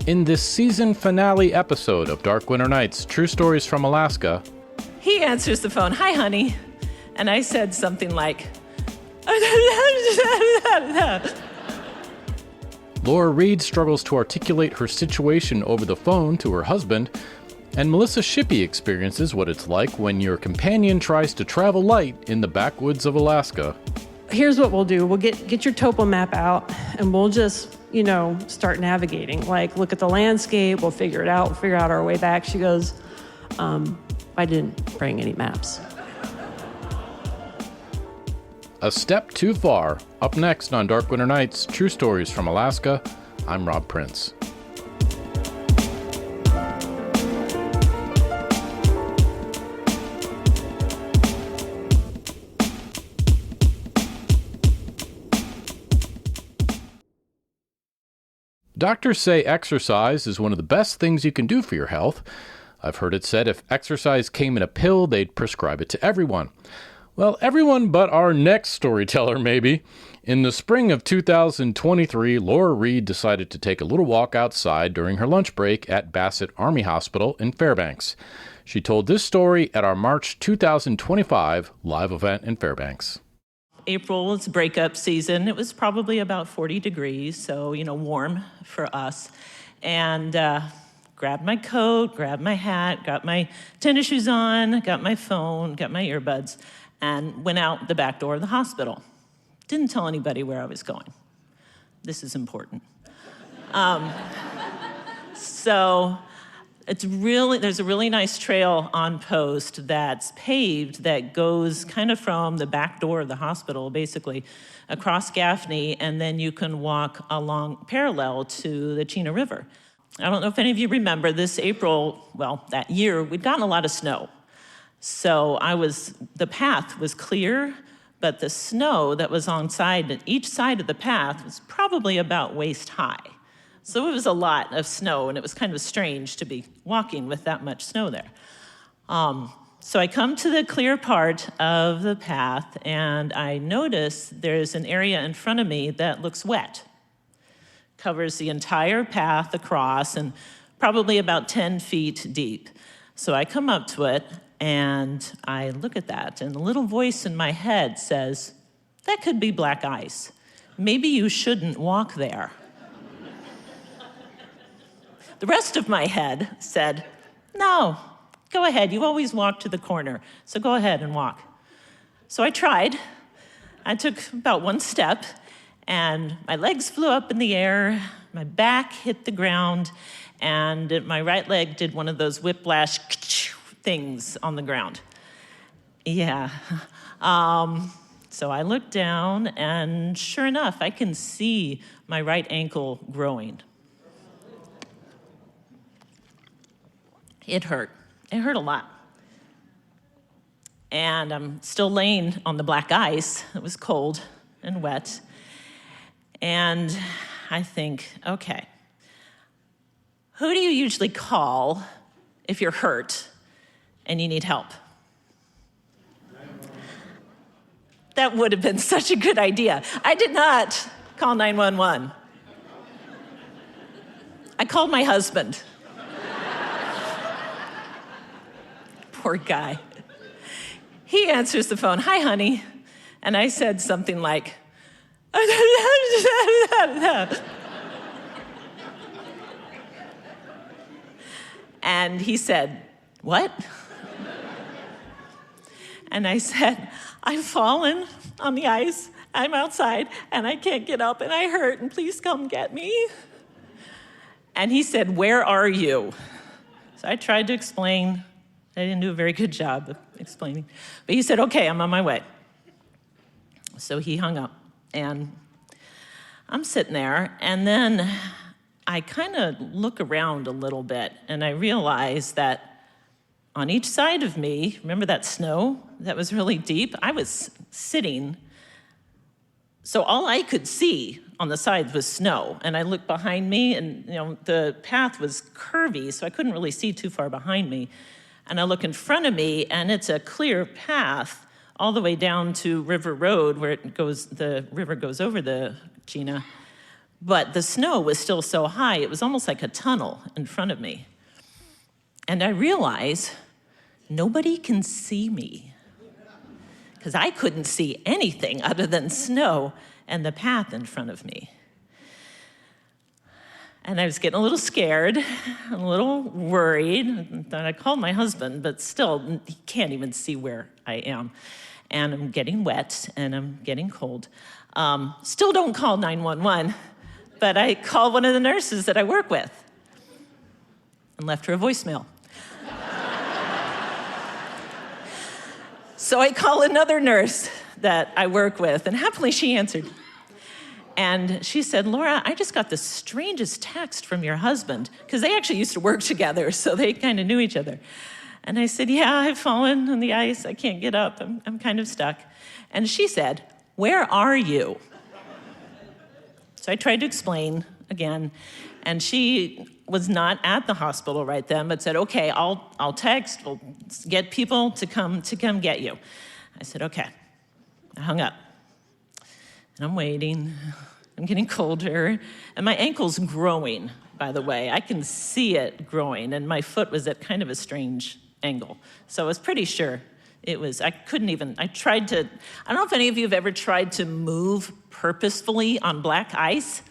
In this season finale episode of Dark Winter Nights, True Stories from Alaska, he answers the phone, "Hi, honey." And I said something like, Laura Reed struggles to articulate her situation over the phone to her husband, and Melissa Shippey experiences what it's like when your companion tries to travel light in the backwoods of Alaska. Here's what we'll do. We'll get your topo map out, and we'll just, start navigating. Like, look at the landscape. We'll figure it out. We'll figure out our way back. She goes, I didn't bring any maps. A step too far. Up next on Dark Winter Nights, True Stories from Alaska. I'm Rob Prince. Doctors say exercise is one of the best things you can do for your health. I've heard it said if exercise came in a pill, they'd prescribe it to everyone. Well, everyone but our next storyteller, maybe. In the spring of 2023, Laura Reed decided to take a little walk outside during her lunch break at Bassett Army Hospital in Fairbanks. She told this story at our March 2025 live event in Fairbanks. April is breakup season. It was probably about 40 degrees, so, warm for us. And grabbed my coat, grabbed my hat, got my tennis shoes on, got my phone, got my earbuds, and went out the back door of the hospital. Didn't tell anybody where I was going. This is important. So there's a really nice trail on post that's paved that goes kind of from the back door of the hospital, basically, across Gaffney, and then you can walk along parallel to the Chena River. I don't know if any of you remember this April, that year, we'd gotten a lot of snow. So the path was clear, but the snow that was on each side of the path was probably about waist high. So it was a lot of snow, and it was kind of strange to be walking with that much snow there. So I come to the clear part of the path, and I notice there's an area in front of me that looks wet. Covers the entire path across and probably about 10 feet deep. So I come up to it, and I look at that, and a little voice in my head says, "That could be black ice. Maybe you shouldn't walk there." The rest of my head said, "No, go ahead. You always walk to the corner, so go ahead and walk." So I tried. I took about one step, and my legs flew up in the air, my back hit the ground, and my right leg did one of those whiplash things on the ground. Yeah. So I looked down, and sure enough, I can see my right ankle growing. It hurt. It hurt a lot. And I'm still laying on the black ice. It was cold and wet. And I think, okay, who do you usually call if you're hurt and you need help? That would have been such a good idea. I did not call 911. I called my husband. Poor guy. He answers the phone, "Hi, honey." And I said something like, and he said, "What?" And I said, "I've fallen on the ice. I'm outside, and I can't get up, and I hurt, and please come get me." And he said, "Where are you?" So I tried to explain. I didn't do a very good job of explaining. But he said, "Okay, I'm on my way." So he hung up, and I'm sitting there, and then I kind of look around a little bit, and I realize that on each side of me, remember that snow that was really deep? I was sitting, so all I could see on the sides was snow, and I looked behind me, and the path was curvy, so I couldn't really see too far behind me. And I look in front of me, and it's a clear path all the way down to River Road, where the river goes over the Chena. But the snow was still so high, it was almost like a tunnel in front of me. And I realized nobody can see me, because I couldn't see anything other than snow and the path in front of me. And I was getting a little scared, a little worried. And I called my husband, but still, he can't even see where I am. And I'm getting wet, and I'm getting cold. Still don't call 911, but I called one of the nurses that I work with and left her a voicemail. So I call another nurse that I work with, and happily she answered. And she said, Laura, I just got the strangest text from your husband, because they actually used to work together, so they kind of knew each other. And I said, yeah, I've fallen on the ice. I can't get up. I'm kind of stuck. And she said, where are you? So I tried to explain again, and she was not at the hospital right then, but said, okay, I'll text, we'll get people to come get you. I said, okay. I hung up. And I'm waiting. I'm getting colder. And my ankle's growing, by the way. I can see it growing. And my foot was at kind of a strange angle. So I was pretty sure it was, I don't know if any of you have ever tried to move purposefully on black ice.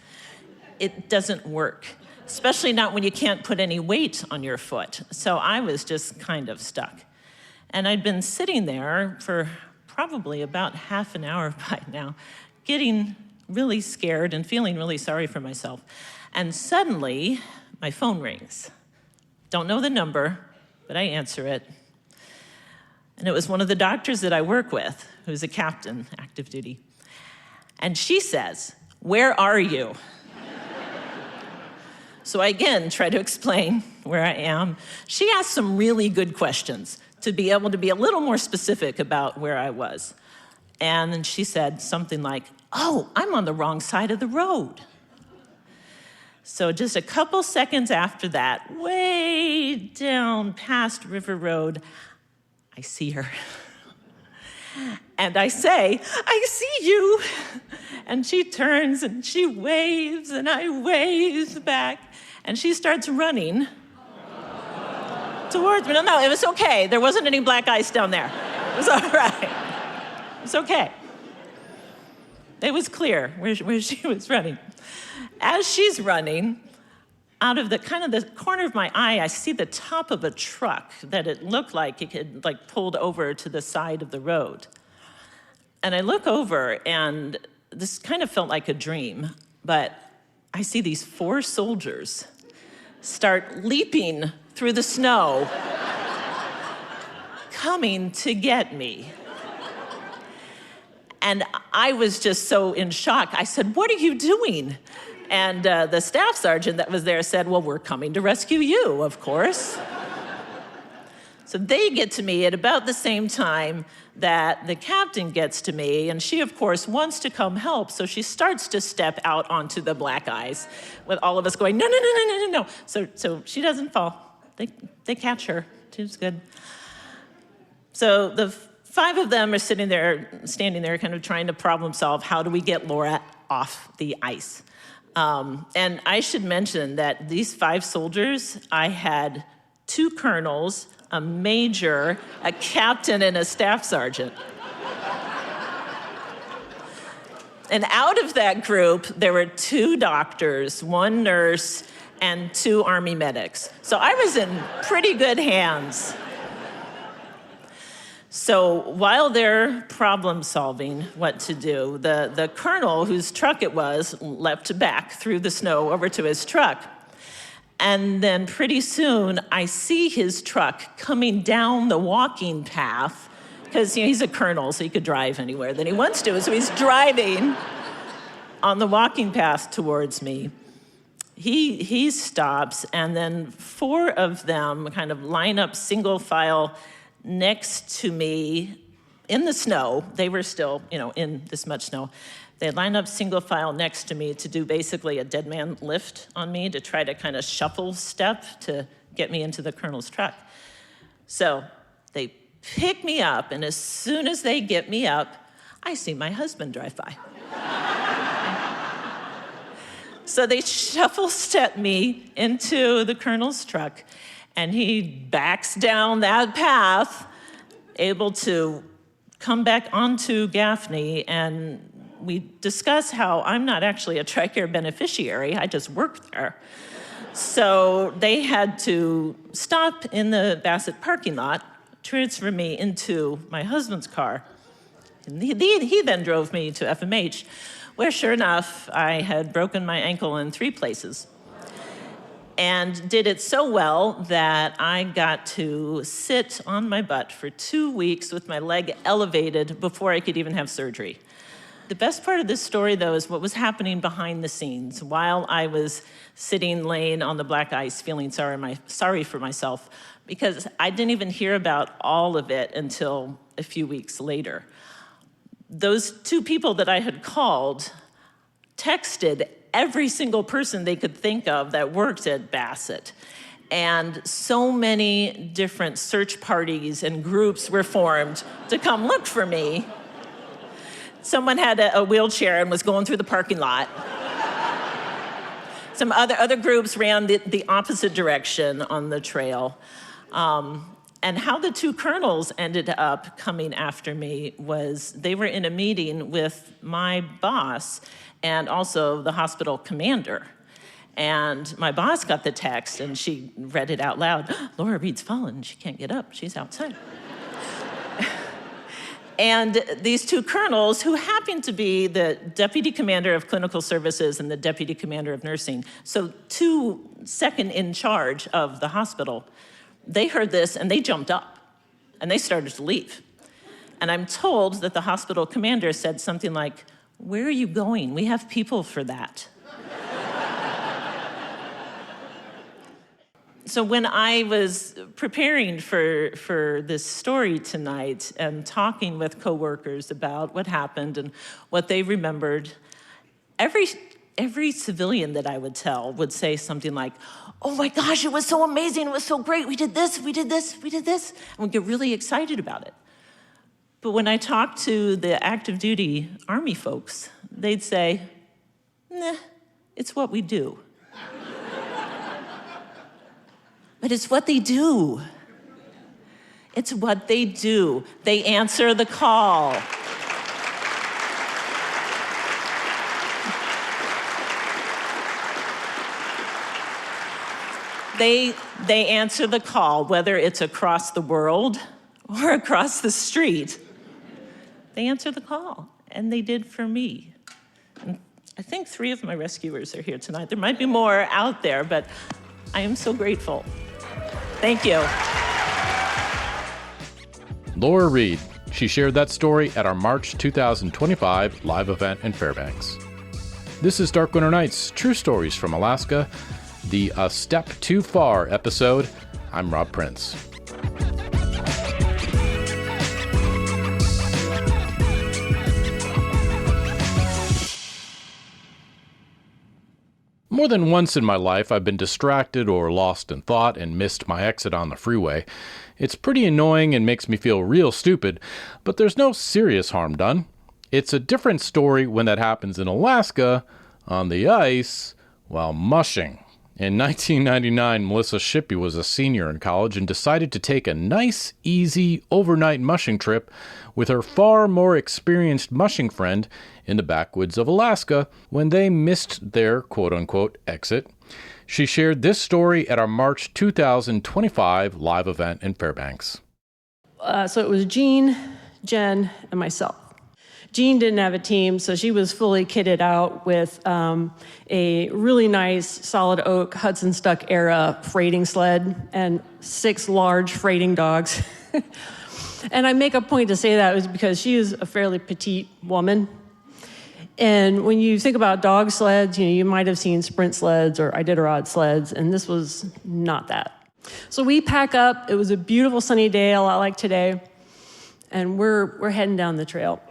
It doesn't work, especially not when you can't put any weight on your foot. So I was just kind of stuck. And I'd been sitting there for probably about half an hour by now, getting really scared and feeling really sorry for myself. And suddenly, my phone rings. Don't know the number, but I answer it. And it was one of the doctors that I work with, who's a captain, active duty. And she says, where are you? So I again try to explain where I am. She asked some really good questions to be able to be a little more specific about where I was. And then she said something like, oh, I'm on the wrong side of the road. So just a couple seconds after that, way down past River Road, I see her. And I say, I see you. And she turns and she waves and I wave back. And she starts running towards me. No, it was okay. There wasn't any black ice down there. It was all right. It was okay. It was clear where she was running. As she's running, out of the corner of my eye, I see the top of a truck that it looked like it had pulled over to the side of the road. And I look over, and this kind of felt like a dream, but I see these 4 soldiers start leaping through the snow, coming to get me. And I was just so in shock. I said, what are you doing? And the staff sergeant that was there said, well, we're coming to rescue you, of course. So they get to me at about the same time that the captain gets to me, and she, of course, wants to come help, so she starts to step out onto the black ice with all of us going, no, no, no, no, no, no, no. So she doesn't fall. They catch her. She's good. So the 5 of them are standing there, kind of trying to problem solve, how do we get Laura off the ice? And I should mention that these 5 soldiers, I had 2 colonels, a major, a captain, and a staff sergeant. And out of that group, there were 2 doctors, 1 nurse, and 2 Army medics. So I was in pretty good hands. So while they're problem solving what to do, the colonel, whose truck it was, leapt back through the snow over to his truck. And then pretty soon, I see his truck coming down the walking path, because he's a colonel, so he could drive anywhere that he wants to. So he's driving on the walking path towards me. He stops, and then 4 of them kind of line up single file next to me in the snow. They were still, in this much snow. They line up single file next to me to do basically a dead man lift on me to try to kind of shuffle step to get me into the colonel's truck. So they pick me up, and as soon as they get me up, I see my husband drive by. So they shuffle-step me into the colonel's truck, and he backs down that path, able to come back onto Gaffney, and we discuss how I'm not actually a TRICARE beneficiary, I just work there. So they had to stop in the Bassett parking lot, transfer me into my husband's car. And he then drove me to FMH, where sure enough, I had broken my ankle in 3 places. And did it so well that I got to sit on my butt for 2 weeks with my leg elevated before I could even have surgery. The best part of this story, though, is what was happening behind the scenes while I was sitting, laying on the black ice, feeling sorry for myself, because I didn't even hear about all of it until a few weeks later. Those 2 people that I had called texted every single person they could think of that worked at Bassett. And so many different search parties and groups were formed to come look for me. Someone had a wheelchair and was going through the parking lot. Some other groups ran the opposite direction on the trail. And how the 2 colonels ended up coming after me was they were in a meeting with my boss and also the hospital commander. And my boss got the text and she read it out loud. Laura Reed's fallen, she can't get up, she's outside. And these 2 colonels, who happened to be the deputy commander of clinical services and the deputy commander of nursing, so 2 second in charge of the hospital, they heard this and they jumped up and they started to leave. And I'm told that the hospital commander said something like, "Where are you going? We have people for that." So when I was preparing for this story tonight and talking with coworkers about what happened and what they remembered, every civilian that I would tell would say something like, "Oh my gosh, it was so amazing, it was so great, we did this, we did this, we did this," and would get really excited about it. But when I talked to the active duty Army folks, they'd say, "Nah, it's what we do." But it's what they do. It's what they do. They answer the call. They answer the call, whether it's across the world or across the street. They answer the call, and they did for me. And I think 3 of my rescuers are here tonight. There might be more out there, but I am so grateful. Thank you. Laura Reed. She shared that story at our March 2025 live event in Fairbanks. This is Dark Winter Nights, True Stories from Alaska, the A Step Too Far episode. I'm Rob Prince. More than once in my life, I've been distracted or lost in thought and missed my exit on the freeway. It's pretty annoying and makes me feel real stupid, but there's no serious harm done. It's a different story when that happens in Alaska, on the ice, while mushing. In 1999, Melissa Shippey was a senior in college and decided to take a nice, easy, overnight mushing trip with her far more experienced mushing friend in the backwoods of Alaska when they missed their quote-unquote exit. She shared this story at our March 2025 live event in Fairbanks. So it was Jean, Jen, and myself. Jean didn't have a team, so she was fully kitted out with a really nice solid oak Hudson Stuck era freighting sled and 6 large freighting dogs. And I make a point to say that was because she is a fairly petite woman. And when you think about dog sleds, you might have seen sprint sleds or Iditarod sleds, and this was not that. So we pack up. It was a beautiful sunny day, a lot like today, and we're heading down the trail.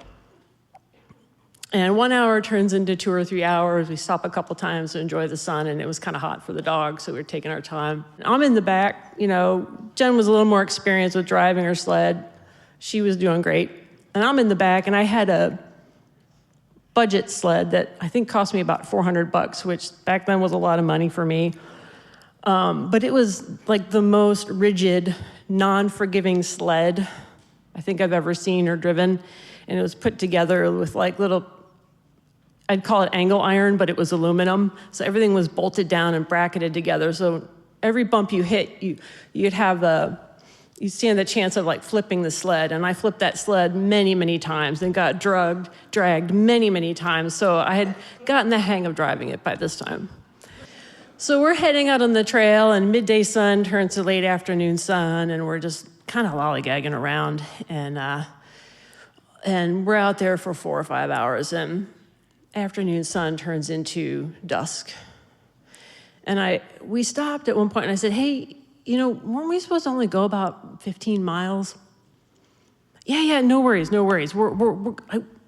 And 1 hour turns into 2 or 3 hours. We stop a couple times to enjoy the sun, and it was kind of hot for the dogs, so we were taking our time. I'm in the back. Jen was a little more experienced with driving her sled. She was doing great. And I'm in the back, and I had a budget sled that I think cost me about $400, which back then was a lot of money for me. But it was like the most rigid, non-forgiving sled I think I've ever seen or driven. And it was put together with like little, I'd call it angle iron, but it was aluminum. So everything was bolted down and bracketed together. So every bump you hit, you'd stand the chance of like flipping the sled. And I flipped that sled many, many times and got dragged many, many times. So I had gotten the hang of driving it by this time. So we're heading out on the trail, and midday sun turns to late afternoon sun, and we're just kind of lollygagging around. And we're out there for 4 or 5 hours, and afternoon sun turns into dusk. And we stopped at one point, and I said, hey, weren't we supposed to only go about 15 miles? Yeah, no worries.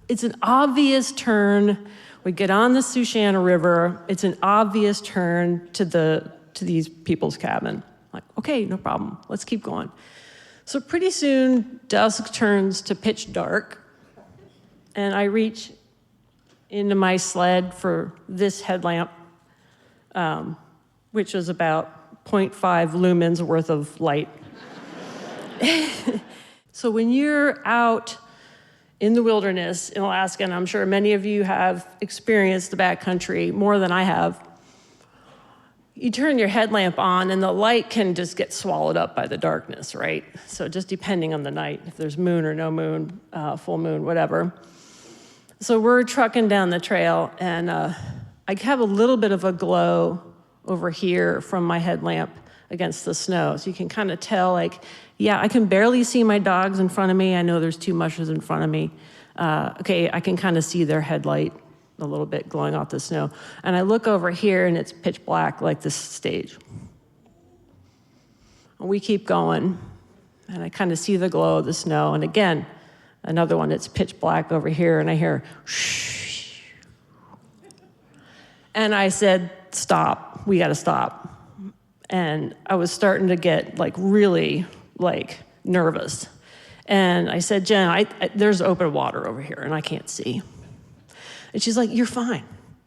It's an obvious turn. We get on the Susquehanna River. It's an obvious turn to these people's cabin. Like, okay, no problem. Let's keep going. So pretty soon, dusk turns to pitch dark, and I reach into my sled for this headlamp, which was about 0.5 lumens worth of light. So when you're out in the wilderness in Alaska, and I'm sure many of you have experienced the backcountry more than I have, you turn your headlamp on and the light can just get swallowed up by the darkness, right? So just depending on the night, if there's moon or no moon, full moon, whatever. So we're trucking down the trail, and I have a little bit of a glow over here from my headlamp against the snow. So you can kind of tell, like, yeah, I can barely see my dogs in front of me. I know there's 2 mushers in front of me. Okay, I can kind of see their headlight a little bit glowing off the snow. And I look over here, and it's pitch black like this stage. And we keep going, and I kind of see the glow of the snow. And again, another one, it's pitch black over here, and I hear shh. And I said, stop, we gotta stop. And I was starting to get really nervous. And I said, Jen, there's open water over here and I can't see. And she's like, you're fine,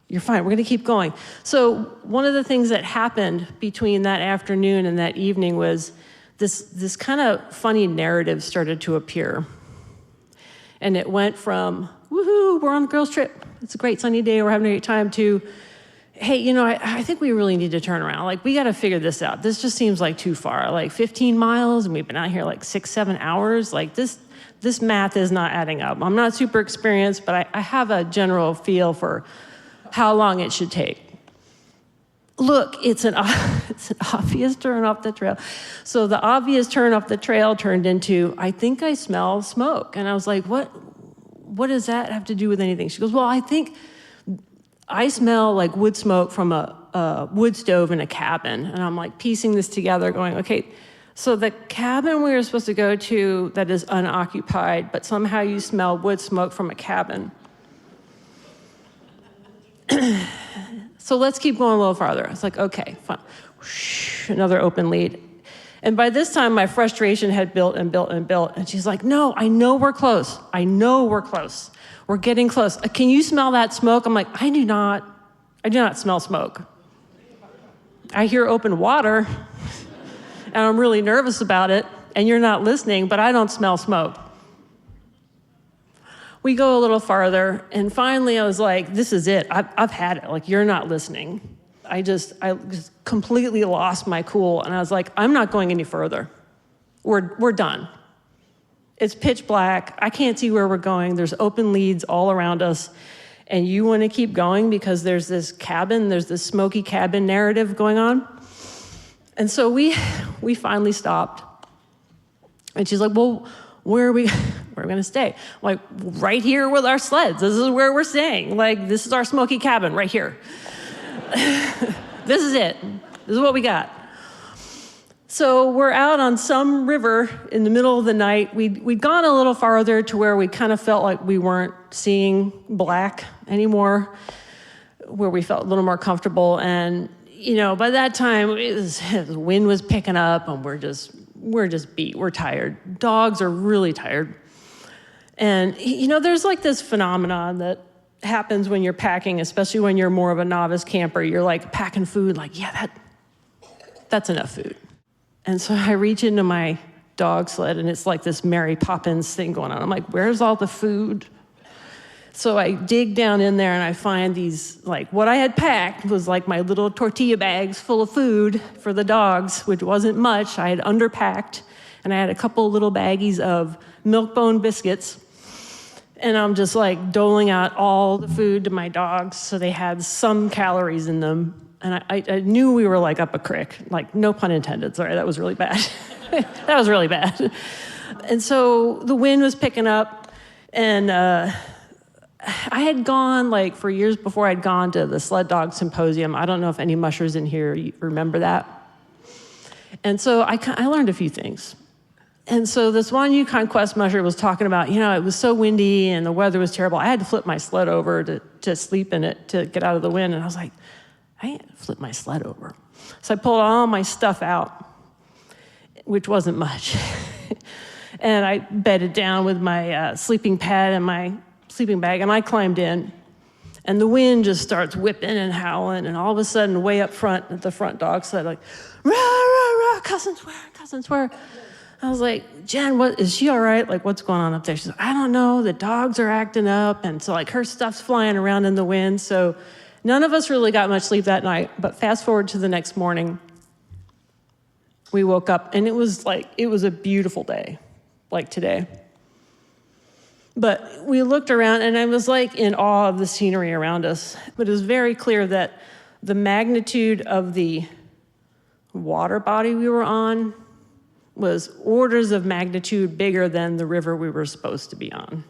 we're gonna keep going. So one of the things that happened between that afternoon and that evening was this kind of funny narrative started to appear. And it went from, woohoo, we're on the girls' trip, it's a great sunny day, we're having a great time, to, hey, I think we really need to turn around. We got to figure this out. This just seems like too far. 15 miles, and we've been out here 6-7 hours. This math is not adding up. I'm not super experienced, but I have a general feel for how long it should take. Look, it's an obvious turn off the trail. So the obvious turn off the trail turned into, I think I smell smoke. And I was like, what does that have to do with anything? She goes, well, I think I smell like wood smoke from a wood stove in a cabin. And I'm piecing this together going, okay, so the cabin we were supposed to go to that is unoccupied, but somehow you smell wood smoke from a cabin. So let's keep going a little farther. I was like, okay, fine. Whoosh, another open lead. And by this time, my frustration had built and built and built. And she's like, no, I know we're close. We're getting close. Can you smell that smoke? I'm like, I do not smell smoke. I hear open water, and I'm really nervous about it, and you're not listening, but I don't smell smoke. We go a little farther, and finally I was like, this is it. I've had it. You're not listening. I just completely lost my cool, and I was like, I'm not going any further. We're done. It's pitch black. I can't see where we're going. There's open leads all around us. And you want to keep going because there's this smoky cabin narrative going on. And so we finally stopped. And she's like, well, where are we going to stay? I'm like, right here with our sleds. This is where we're staying. This is our smoky cabin right here. This is it. This is what we got. So we're out on some river in the middle of the night. We'd gone a little farther to where we kind of felt like we weren't seeing black anymore, where we felt a little more comfortable. And, by that time, the wind was picking up, and we're just beat. We're tired. Dogs are really tired. And, there's this phenomenon that happens when you're packing, especially when you're more of a novice camper. You're like packing food, like, yeah, that's enough food. And so I reach into my dog sled, and it's like this Mary Poppins thing going on. I'm like, where's all the food? So I dig down in there, and I find these, like, what I had packed was like my little tortilla bags full of food for the dogs, which wasn't much. I had underpacked, and I had a couple little baggies of milk-bone biscuits. And I'm just like doling out all the food to my dogs so they had some calories in them. And I knew we were like up a creek, like no pun intended, sorry, that was really bad. That was really bad. And so the wind was picking up, and I had gone, like for years before, I'd gone to the sled dog symposium. I don't know if any mushers in here remember that. And so I learned a few things. And so this one Yukon Quest musher was talking about, it was so windy and the weather was terrible. I had to flip my sled over to sleep in it to get out of the wind. And I was like, I can't flip my sled over. So I pulled all my stuff out, which wasn't much. And I bedded down with my sleeping pad and my sleeping bag, and I climbed in. And the wind just starts whipping and howling, and all of a sudden, way up front, at the front dog sled, like, rah, rah, rah, cousin swear. I was like, Jen, is she all right? Like, what's going on up there? She's like, I don't know, the dogs are acting up, and so like her stuff's flying around in the wind. So none of us really got much sleep that night, but fast forward to the next morning, we woke up, and it was a beautiful day, like today. But we looked around, and I was like in awe of the scenery around us. But it was very clear that the magnitude of the water body we were on was orders of magnitude bigger than the river we were supposed to be on.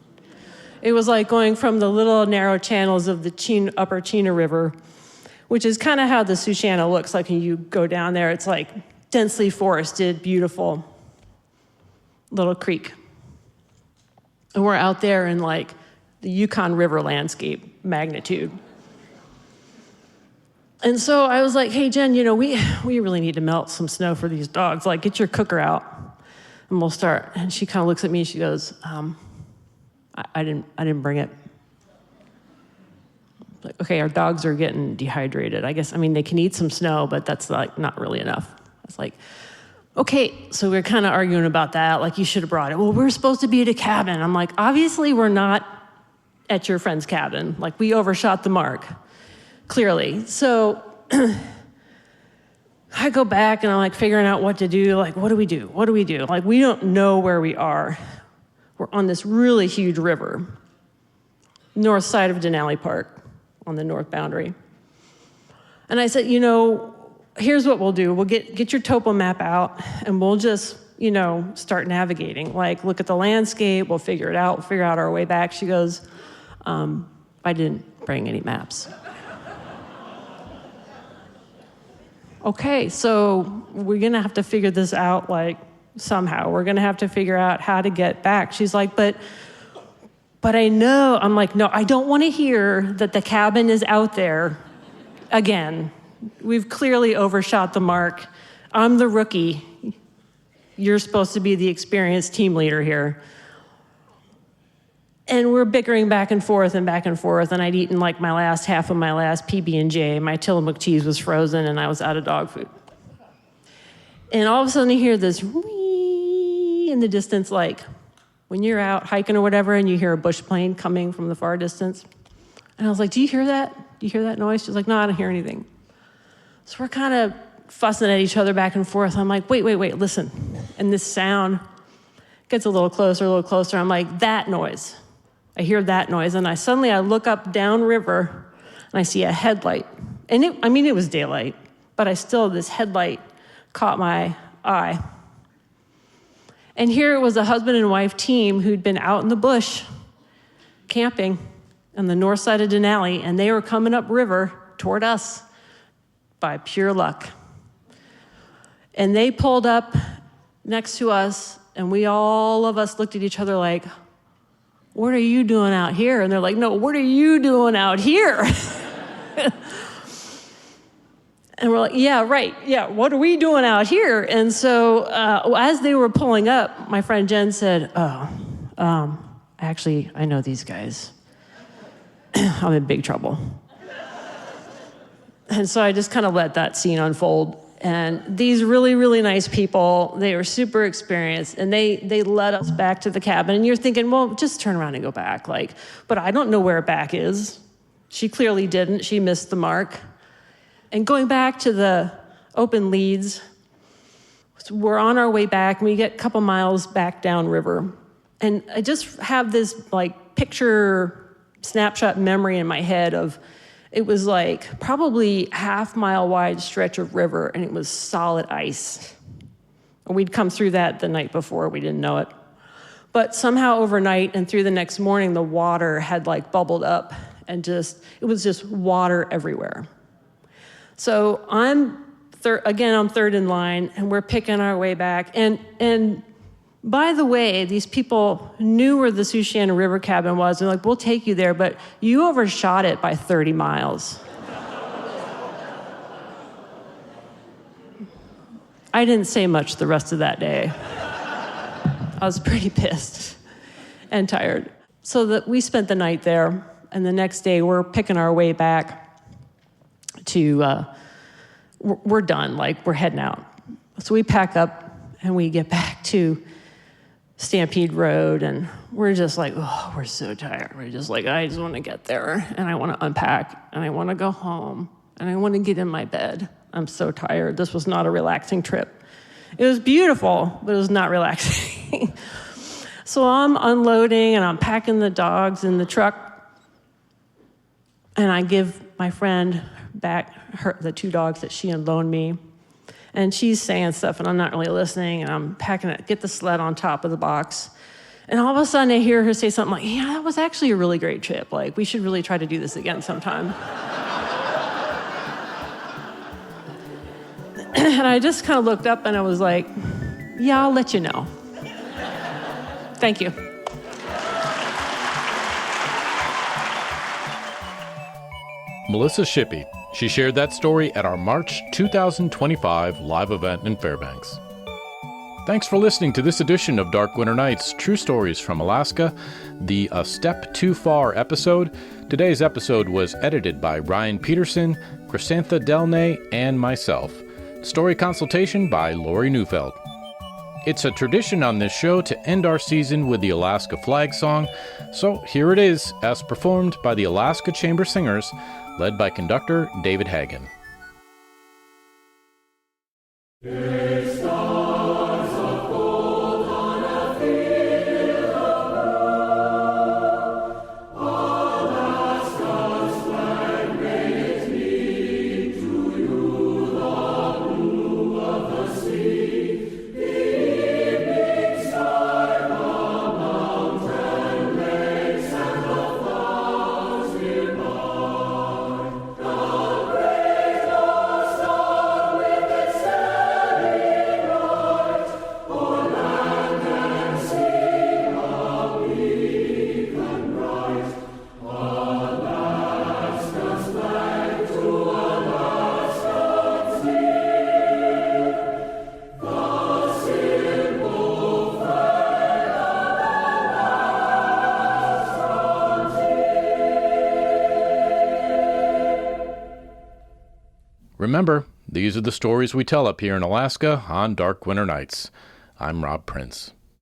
It was like going from the little narrow channels of the upper Chena River, which is kind of how the Sushanna looks like when you go down there. It's like densely forested, beautiful little creek. And we're out there in like the Yukon River landscape magnitude. And so I was like, hey, Jen, we really need to melt some snow for these dogs. Like, get your cooker out, and we'll start. And she kind of looks at me, and she goes, I didn't bring it. Like, okay, our dogs are getting dehydrated. They can eat some snow, but that's like not really enough. I was like, okay, so we're kind of arguing about that. Like, you should have brought it. Well, we're supposed to be at a cabin. I'm like, obviously we're not at your friend's cabin. Like, we overshot the mark. Clearly. So I go back and I'm like figuring out what to do. Like, what do we do? What do we do? Like, we don't know where we are. We're on this really huge river, north side of Denali Park on the north boundary. And I said, here's what we'll do. We'll get your topo map out, and we'll just, start navigating. Like, look at the landscape. We'll figure it out. We'll figure out our way back. She goes, I didn't bring any maps. Okay, so we're going to have to figure this out, like, somehow. We're going to have to figure out how to get back. She's like, but I know. I'm like, no, I don't want to hear that the cabin is out there again. We've clearly overshot the mark. I'm the rookie. You're supposed to be the experienced team leader here. And we're bickering back and forth, and I'd eaten like my last half of my last PB&J. My Tillamook cheese was frozen, and I was out of dog food. And all of a sudden, you hear this wee in the distance, like when you're out hiking or whatever, and you hear a bush plane coming from the far distance. And I was like, do you hear that? Do you hear that noise? She's like, no, I don't hear anything. So we're kind of fussing at each other back and forth. I'm like, wait, listen. And this sound gets a little closer. I'm like, that noise. I hear that noise, and I look up downriver, and I see a headlight. And it was daylight, but this headlight caught my eye. And here it was a husband and wife team who'd been out in the bush camping on the north side of Denali, and they were coming up river toward us by pure luck. And they pulled up next to us, and all of us looked at each other like, what are you doing out here? And they're like, no, what are you doing out here? And we're like, yeah, right. Yeah, what are we doing out here? And so as they were pulling up, my friend Jen said, actually, I know these guys. I'm in big trouble. And so I just kind of let that scene unfold. And these really, really nice people, they were super experienced, and they led us back to the cabin. And you're thinking, well, just turn around and go back. But I don't know where back is. She clearly didn't. She missed the mark. And going back to the open leads, we're on our way back, and we get a couple miles back downriver. And I just have this picture snapshot memory in my head of, it was probably half-mile wide stretch of river, and it was solid ice. And we'd come through that the night before, we didn't know it. But somehow overnight and through the next morning, the water had bubbled up, and it was just water everywhere. So I'm third in line, and we're picking our way back. And by the way, these people knew where the Sushanna River cabin was. They're like, we'll take you there, but you overshot it by 30 miles. I didn't say much the rest of that day. I was pretty pissed and tired. So we spent the night there, and the next day we're picking our way back to, we're done, we're heading out. So we pack up, and we get back to Stampede Road, and we're just we're so tired. We're just I just want to get there, and I want to unpack, and I want to go home, and I want to get in my bed. I'm so tired. This was not a relaxing trip. It was beautiful, but it was not relaxing. So I'm unloading, and I'm packing the dogs in the truck, and I give my friend back the 2 dogs that she had loaned me. And she's saying stuff, and I'm not really listening, and I'm packing it, get the sled on top of the box. And all of a sudden, I hear her say something yeah, that was actually a really great trip. We should really try to do this again sometime. And I just kind of looked up, and I was like, yeah, I'll let you know. Thank you. Melissa Shippey. She shared that story at our March 2025 live event in Fairbanks. Thanks for listening to this edition of Dark Winter Nights, True Stories from Alaska, the A Step Too Far episode. Today's episode was edited by Ryan Peterson, Chrysantha Delnay, and myself. Story consultation by Lori Neufeld. It's a tradition on this show to end our season with the Alaska Flag Song, so here it is, as performed by the Alaska Chamber Singers, led by conductor David Hagen. Remember, these are the stories we tell up here in Alaska on Dark Winter Nights. I'm Rob Prince.